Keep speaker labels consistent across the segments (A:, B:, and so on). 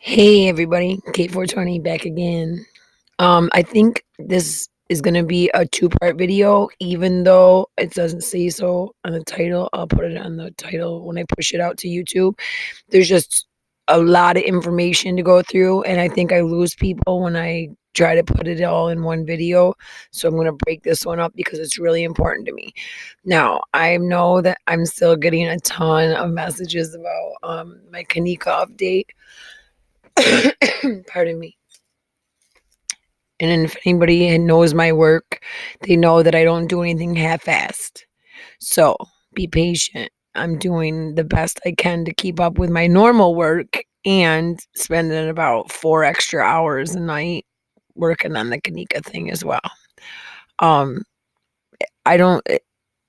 A: Hey everybody, Kate420 back again. I think this is gonna be a two-part video, even though it doesn't say so on the title. I'll put it on the title when I push it out to YouTube. There's just a lot of information to go through, and I think I lose people when I try to put it all in one video. So I'm gonna break this one up because it's really important to me. Now, I know that I'm still getting a ton of messages about my Kanika update. Pardon me. And if anybody knows my work, they know that I don't do anything half-assed. So be patient. I'm doing the best I can to keep up with my normal work and spending about 4 extra hours a night working on the Kanika thing as well. Um, I don't.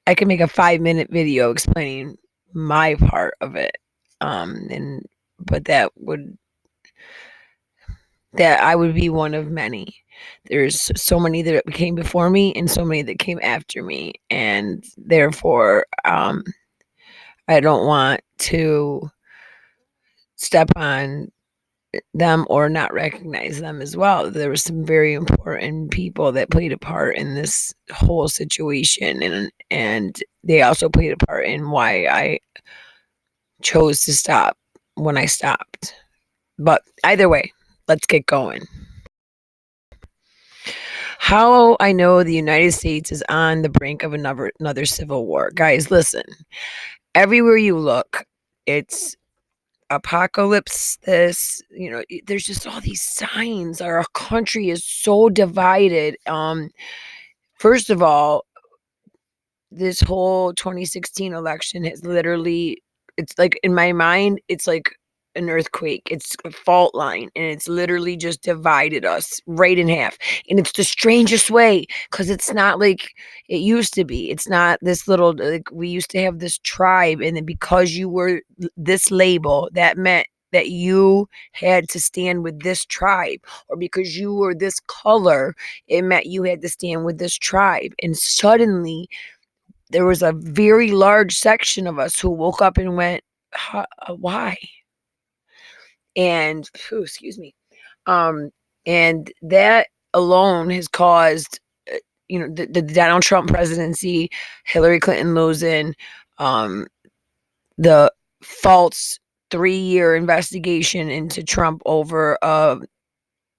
A: I can make a 5-minute video explaining my part of it, and but that I would be one of many. There's so many that came before me and so many that came after me, and therefore, I don't want to step on them or not recognize them as well. There were some very important people that played a part in this whole situation, and they also played a part in why I chose to stop when I stopped. But either way, let's get going. How I know the United States is on the brink of another civil war. Guys, listen. Everywhere you look, it's apocalypse. There's just all these signs. Our country is so divided. First of all, this whole 2016 election has literally, it's like in my mind, it's like an earthquake. It's a fault line, and it's literally just divided us right in half. And it's the strangest way because it's not like it used to be. It's not this little, like we used to have this tribe, and then because you were this label, that meant that you had to stand with this tribe, or because you were this color, it meant you had to stand with this tribe. And suddenly there was a very large section of us who woke up and went, why? And excuse me. Um, and that alone has caused, the Donald Trump presidency, Hillary Clinton losing, um, the false 3-year investigation into Trump over a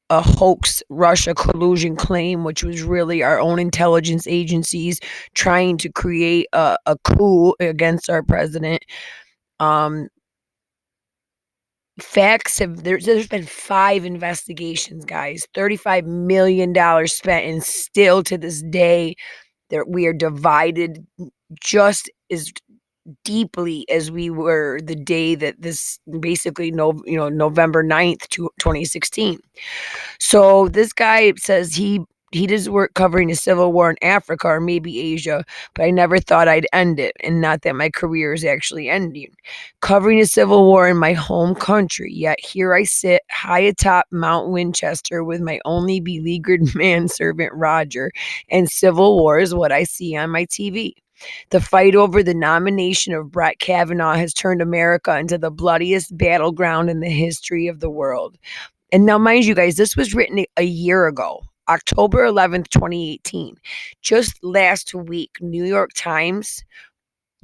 A: hoax Russia collusion claim, which was really our own intelligence agencies trying to create a coup against our president. Um, Facts have there's been 5 investigations, guys, $35 million spent, and still to this day that we are divided just as deeply as we were the day that this basically November 9th, 2016. So this guy says he does work covering a civil war in Africa or maybe Asia, but I never thought I'd end it, and not that my career is actually ending. Covering a civil war in my home country, yet here I sit high atop Mount Winchester with my only beleaguered manservant Roger, and civil war is what I see on my TV. The fight over the nomination of Brett Kavanaugh has turned America into the bloodiest battleground in the history of the world. And now, mind you guys, this was written a year ago, October 11th, 2018. Just last week, New York Times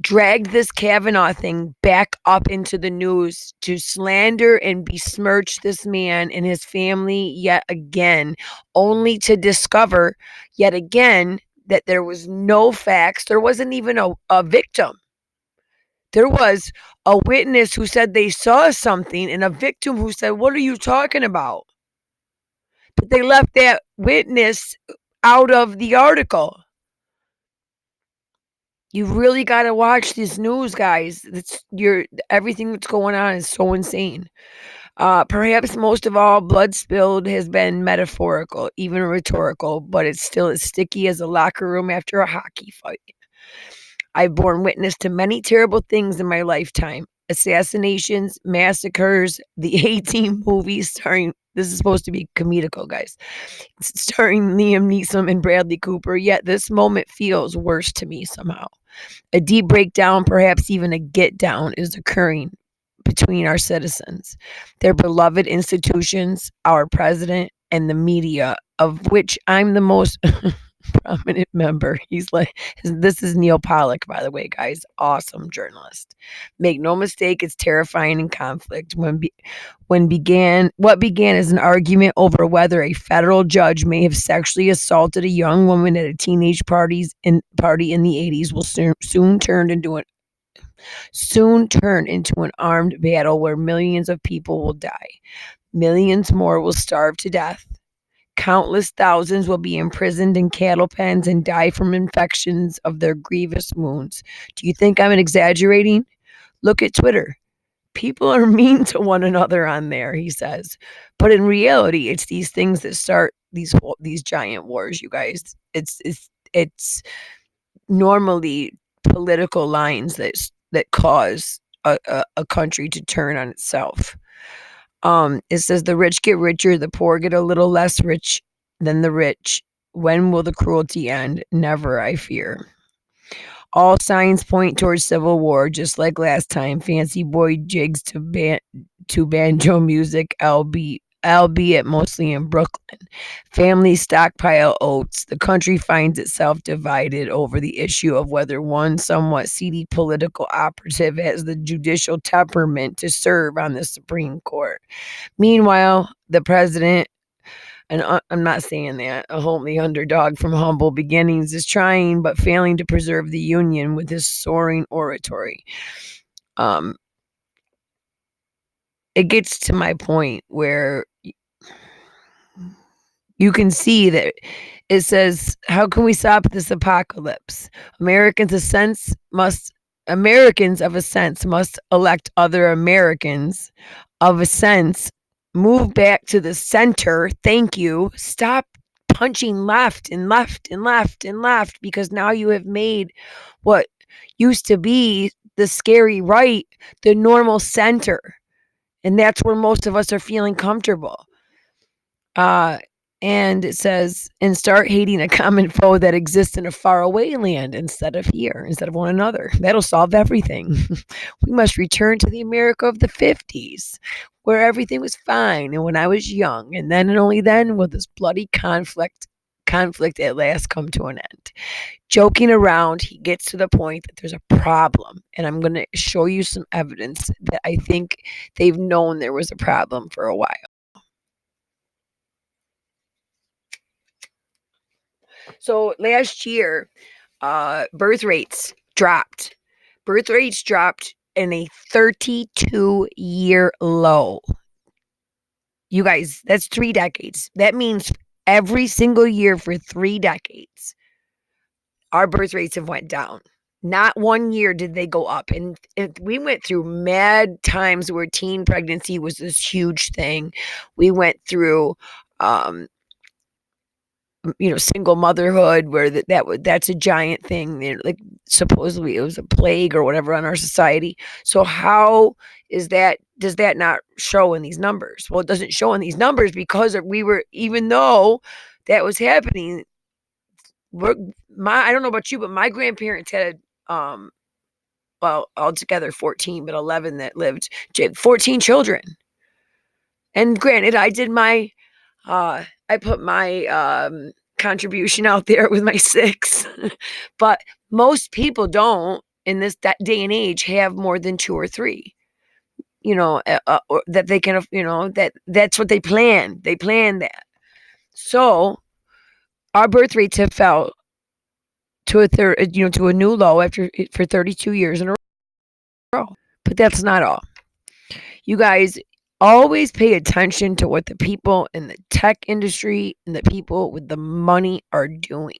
A: dragged this Kavanaugh thing back up into the news to slander and besmirch this man and his family yet again, only to discover yet again that there was no facts. There wasn't even a victim. There was a witness who said they saw something and a victim who said, "What are you talking about?" But they left that witness out of the article. You really got to watch this news, guys. Everything that's going on is so insane. Perhaps most of all, blood spilled has been metaphorical, even rhetorical, but it's still as sticky as a locker room after a hockey fight. I've borne witness to many terrible things in my lifetime: assassinations, massacres, the A-Team movies starring, this is supposed to be comedical, guys, starring Liam Neeson and Bradley Cooper, yet this moment feels worse to me somehow. A deep breakdown, perhaps even a get down, is occurring. between our citizens, their beloved institutions, our president, and the media, of which I'm the most prominent member. He's like, this is Neil Pollock, by the way, guys. Awesome journalist. Make no mistake, it's terrifying and conflict. What began as an argument over whether a federal judge may have sexually assaulted a young woman at a teenage party in the 80s will soon turn into an armed battle where millions of people will die. Millions more will starve to death. Countless thousands will be imprisoned in cattle pens and die from infections of their grievous wounds. Do you think I'm exaggerating? Look at Twitter. People are mean to one another on there, he says. But in reality, it's these things that start these giant wars, you guys. It's normally political lines that cause a country to turn on itself. It says the rich get richer, the poor get a little less rich than the rich. When will the cruelty end? Never, I fear. All signs point towards civil war, just like last time. Fancy boy jigs to banjo music, albeit mostly in Brooklyn. Families stockpile oats. The country finds itself divided over the issue of whether one somewhat seedy political operative has the judicial temperament to serve on the Supreme Court. Meanwhile, the president, and I'm not saying that, a homely underdog from humble beginnings, is trying but failing to preserve the Union with his soaring oratory. It gets to my point where you can see that it says, how can we stop this apocalypse? Americans of a sense must elect other Americans of a sense, move back to the center. Thank you. Stop punching left and left and left and left, because now you have made what used to be the scary right the normal center. And that's where most of us are feeling comfortable. And it says, and start hating a common foe that exists in a faraway land instead of here, instead of one another. That'll solve everything. We must return to the America of the 50s, where everything was fine and when I was young. And then and only then will this bloody conflict at last come to an end. Joking around, he gets to the point that there's a problem. And I'm going to show you some evidence that I think they've known there was a problem for a while. So last year, birth rates dropped. Birth rates dropped in a 32-year low. You guys, that's 3 decades. That means every single year for 3 decades, our birth rates have went down. Not 1 year did they go up. And we went through mad times where teen pregnancy was this huge thing. We went through single motherhood, where that's a giant thing. Like supposedly it was a plague or whatever on our society. So how does that not show in these numbers? Well, it doesn't show in these numbers because even though that was happening, I don't know about you, but my grandparents had well, altogether 14, but 11 that lived, 14 children. And granted, I did I put my contribution out there with my 6, but most people don't in this day and age have more than 2 or 3. Or that they can, that's what they plan. They plan that. So our birth rates have fell to a new low for 32 years in a row. But that's not all. You guys, always pay attention to what the people in the tech industry and the people with the money are doing.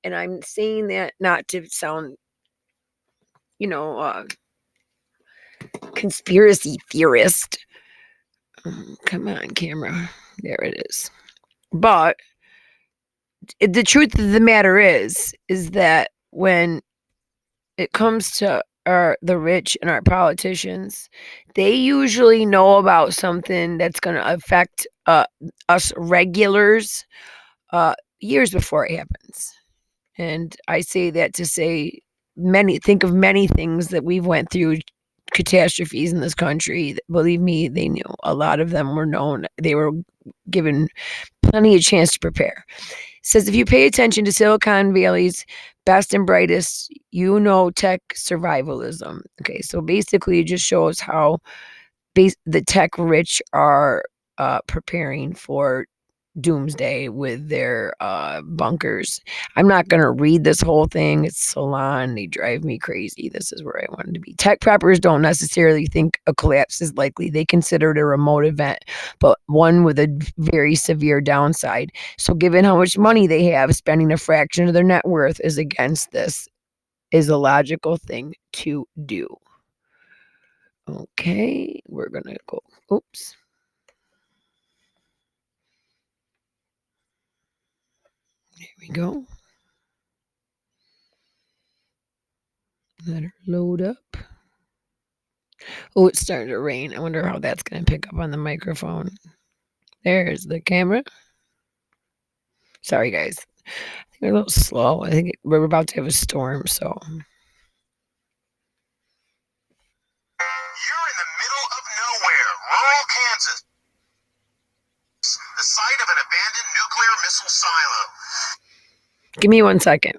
A: And I'm saying that not to sound, conspiracy theorist. Come on, camera. There it is. But the truth of the matter is that when it comes to the rich and our politicians, they usually know about something that's going to affect us regulars years before it happens. And I say that to say think of many things that we've went through catastrophes in this country, believe me, they knew. A lot of them were known. They were given plenty of chance to prepare. It says if you pay attention to Silicon Valley's best and brightest, you know tech survivalism. Okay, so basically it just shows how the tech rich are preparing for Doomsday with their bunkers. I'm not going to read this whole thing. It's so long. They drive me crazy. This is where I wanted to be. Tech preppers don't necessarily think a collapse is likely. They consider it a remote event, but one with a very severe downside. So given how much money they have, spending a fraction of their net worth is against this is a logical thing to do. Okay, we're going to go. Oops. There we go. Let her load up. Oh, it's starting to rain. I wonder how that's going to pick up on the microphone. There's the camera. Sorry, guys. I think we're a little slow. I think we're about to have a storm, so.
B: You're in the middle of nowhere, rural Kansas. The site of an abandoned nuclear missile silo.
A: Give me 1 second.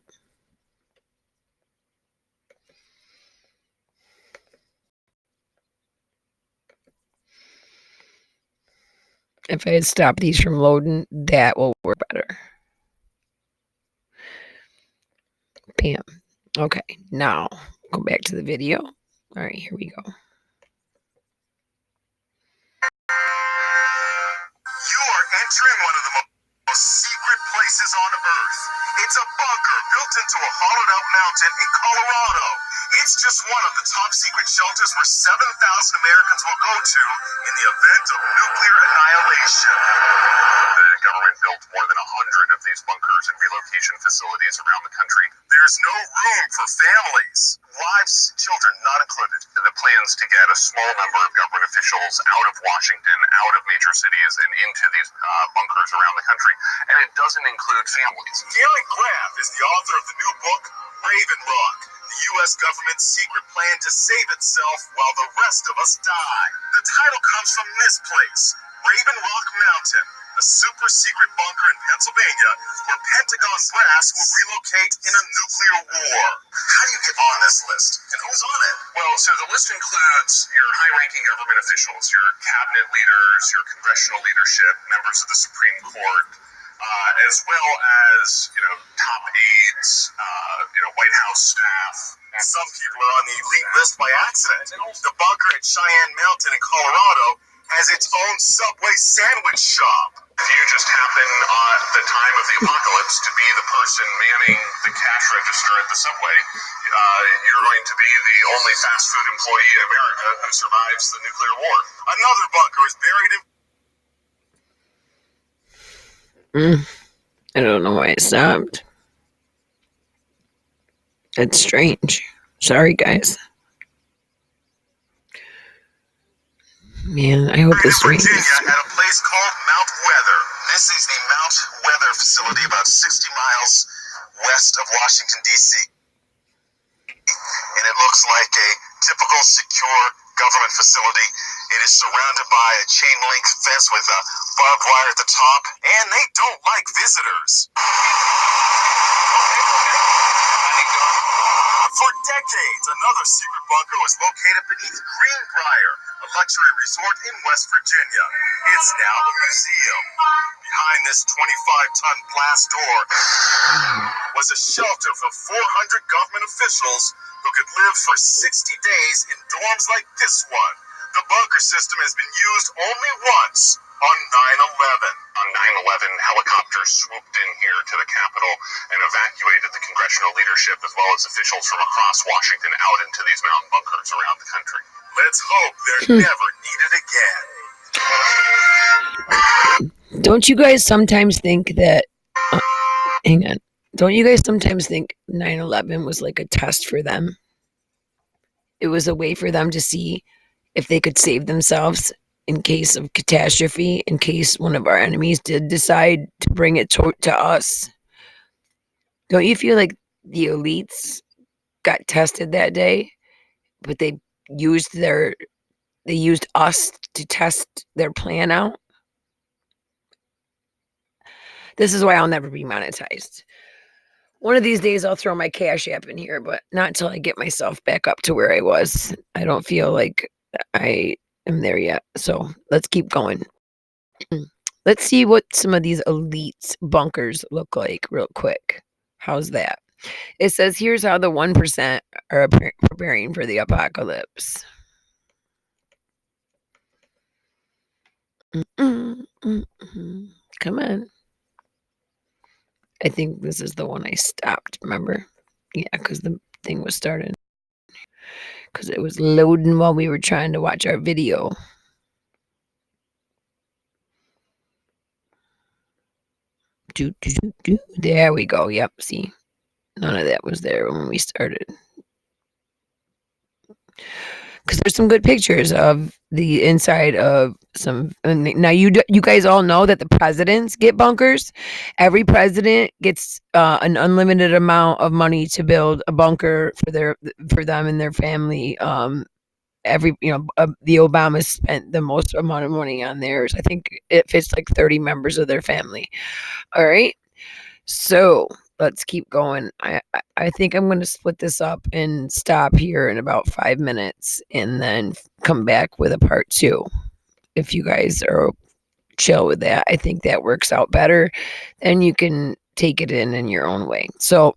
A: If I stop these from loading, that will work better. Bam. Okay, now go back to the video. All right, here we go.
B: You are entering one of the most secret places on Earth. It's a bunker built into a hollowed-out mountain in Colorado. It's just one of the top secret shelters where 7,000 Americans will go to in the event of nuclear annihilation. The government built more than 100 of these bunkers and relocation facilities around the country. There's no room for families. Wives, children not included. The plans to get a small number of government officials out of Washington, out of major cities, and into these bunkers around the country. And it doesn't include families. Gary Graff is the author of the new book, Raven Rock, the U.S. government's secret plan to save itself while the rest of us die. The title comes from this place, Raven Rock Mountain, a super secret bunker in Pennsylvania where Pentagon brass will relocate in a nuclear war. How do you get on this list? And who's on it? Well, so the list includes your high-ranking government officials, your cabinet leaders, your congressional leadership, members of the Supreme Court, as well as, top aides, White House staff. Some people are on the elite list by accident. The bunker at Cheyenne Mountain in Colorado has its own Subway sandwich shop. If you just happen at the time of the apocalypse to be the person manning the cash register at the Subway, you're going to be the only fast food employee in America who survives the nuclear war. Another bunker is buried in...
A: I don't know why it stopped. It's strange. Sorry, guys. Man, I hope this rains.
B: Virginia, at a place called Mount Weather. This is the Mount Weather facility, about 60 miles west of Washington, D.C. And it looks like a typical secure government facility. It is surrounded by a chain link fence with a barbed wire at the top, and they don't like visitors. For decades, another secret bunker was located beneath Greenbrier, a luxury resort in West Virginia. It's now a museum. Behind this 25-ton glass door was a shelter for 400 government officials who could live for 60 days in dorms like this one. The bunker system has been used only once, on 9/11. On 9/11, helicopters swooped in here to the Capitol and evacuated the congressional leadership as well as officials from across Washington out into these mountain bunkers around the country. Let's hope they're never needed again.
A: Don't you guys sometimes think that... hang on. Don't you guys sometimes think 9/11 was like a test for them? It was a way for them to see if they could save themselves in case of catastrophe, in case one of our enemies did decide to bring it to us. Don't you feel like the elites got tested that day, but they used they used us to test their plan out. This is why I'll never be monetized. One of these days I'll throw my Cash App in here, but not until I get myself back up to where I was. I don't feel like I am there yet. So let's keep going. Let's see what some of these elites bunkers look like real quick. How's that? It says here's how the 1% are preparing for the apocalypse. Come on. I think this is the one I stopped, remember? Yeah, because the thing was starting. Because it was loading while we were trying to watch our video. There we go. Yep, see? None of that was there when we started. Because there's some good pictures of the inside of some. Now you guys all know that the presidents get bunkers. Every president gets an unlimited amount of money to build a bunker for them and their family. The Obamas spent the most amount of money on theirs. I think it fits like 30 members of their family. All right, so let's keep going. I think I'm going to split this up and stop here in about 5 minutes and then come back with a part 2. If you guys are chill with that, I think that works out better. And you can take it in your own way. So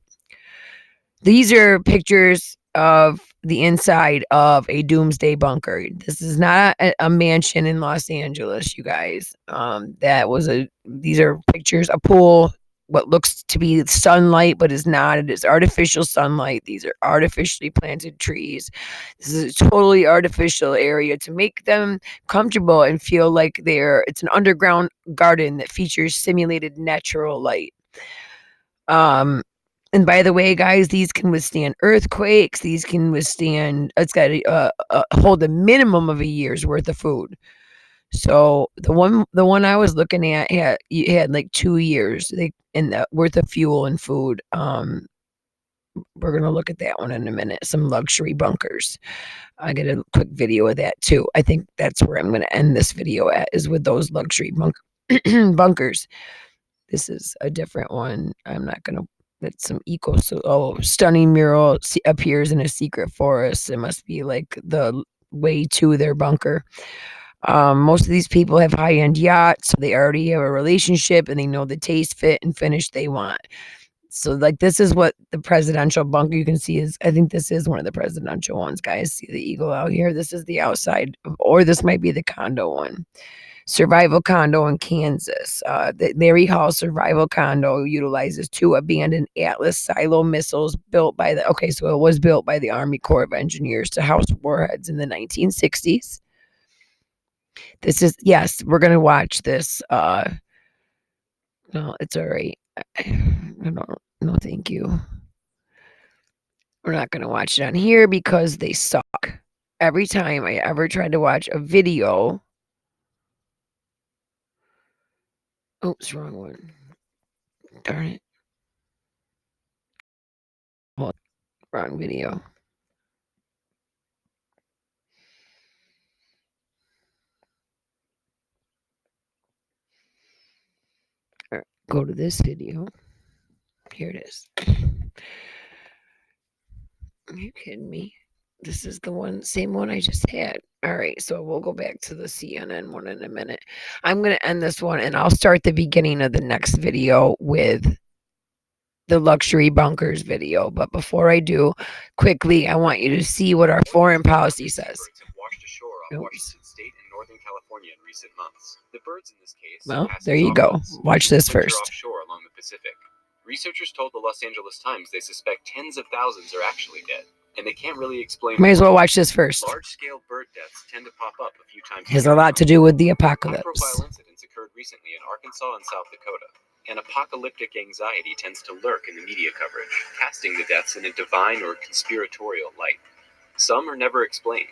A: these are pictures of the inside of a doomsday bunker. This is not a mansion in Los Angeles, you guys. These are pictures, a pool, what looks to be sunlight, but is not. It is artificial sunlight. These are artificially planted trees. This is a totally artificial area to make them comfortable and feel like it's an underground garden that features simulated natural light. And by the way, guys, these can withstand earthquakes. These can withstand. It's got to hold a minimum of a year's worth of food. So the one I was looking at had like 2 years worth of fuel and food. We're gonna look at that one in a minute. Some luxury bunkers. I get a quick video of that too. I think that's where I'm gonna end this video at, is with those luxury bunkers. This is a different one. I'm not gonna. That's some stunning mural appears in a secret forest. It must be like the way to their bunker. Most of these people have high-end yachts, so they already have a relationship and they know the taste, fit, and finish they want. So, like, this is what the presidential bunker you can see is. I think this is one of the presidential ones, guys. See the eagle out here? This is the outside, or this might be the condo one. Survival condo in Kansas. The Larry Hall survival condo utilizes 2 abandoned Atlas silo missiles so it was built by the Army Corps of Engineers to house warheads in the 1960s. Yes, we're going to watch this. No, it's all right. No, thank you. We're not going to watch it on here because they suck. Every time I ever tried to watch a video. Oops, wrong one. Darn it. Wrong video. Go to this video. Here it is. Are you kidding me? This is the same one I just had. All right, so we'll go back to the CNN one in a minute. I'm going to end this one, and I'll start the beginning of the next video with the luxury bunkers video. But before I do, quickly, I want you to see what our foreign policy says.
B: Washington State and Northern California in recent months. The birds in this case.
A: Well, there you go. Watch this first.
B: Offshore along the Pacific. Researchers told the Los Angeles Times they suspect tens of thousands are actually dead, and they can't really explain.
A: Might as well watch this first.
B: Large-scale bird deaths tend to pop up a few times.
A: It has a lot to do with the apocalypse.
B: High-profile incidents occurred recently in Arkansas and South Dakota, and apocalyptic anxiety tends to lurk in the media coverage, casting the deaths in a divine or conspiratorial light. Some are never explained.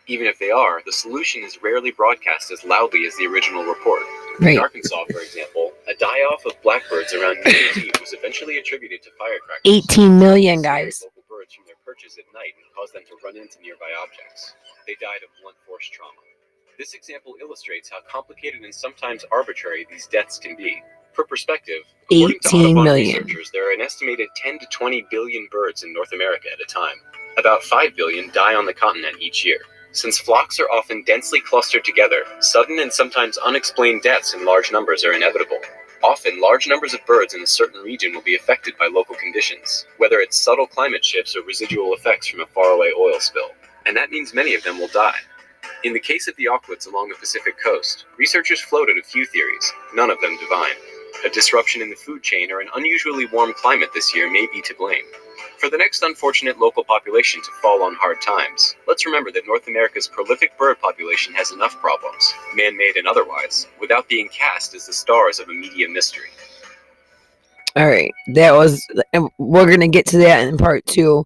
B: Even if they are, the solution is rarely broadcast as loudly as the original report.
A: Right.
B: In Arkansas, for example, a die-off of blackbirds around New Year's Eve was eventually attributed to firecrackers.
A: 18 million, guys.
B: Local birds from their perches at night and caused them to run into nearby objects. They died of blunt force trauma. This example illustrates how complicated and sometimes arbitrary these deaths can be. For perspective, according to
A: 18
B: Audubon
A: million.
B: researchers, there are an estimated 10 to 20 billion birds in North America at a time. About 5 billion die on the continent each year. Since flocks are often densely clustered together, sudden and sometimes unexplained deaths in large numbers are inevitable. Often, large numbers of birds in a certain region will be affected by local conditions, whether it's subtle climate shifts or residual effects from a faraway oil spill. And that means many of them will die. In the case of the auklets along the Pacific coast, researchers floated a few theories, none of them divine. A disruption in the food chain or an unusually warm climate this year may be to blame. For the next unfortunate local population to fall on hard times, let's remember that North America's prolific bird population has enough problems, man-made and otherwise, without being cast as the stars of a media mystery.
A: All right, that was, and we're gonna get to that in part 2.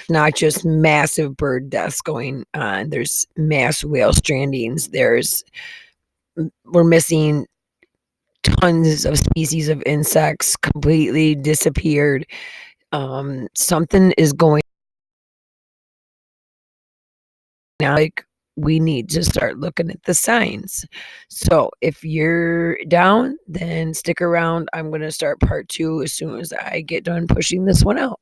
A: Not just massive bird deaths going on. There's mass whale strandings. We're missing tons of species of insects completely disappeared. Something is going on. Like, we need to start looking at the signs. So if you're down, then stick around. I'm going to start part 2 as soon as I get done pushing this one out.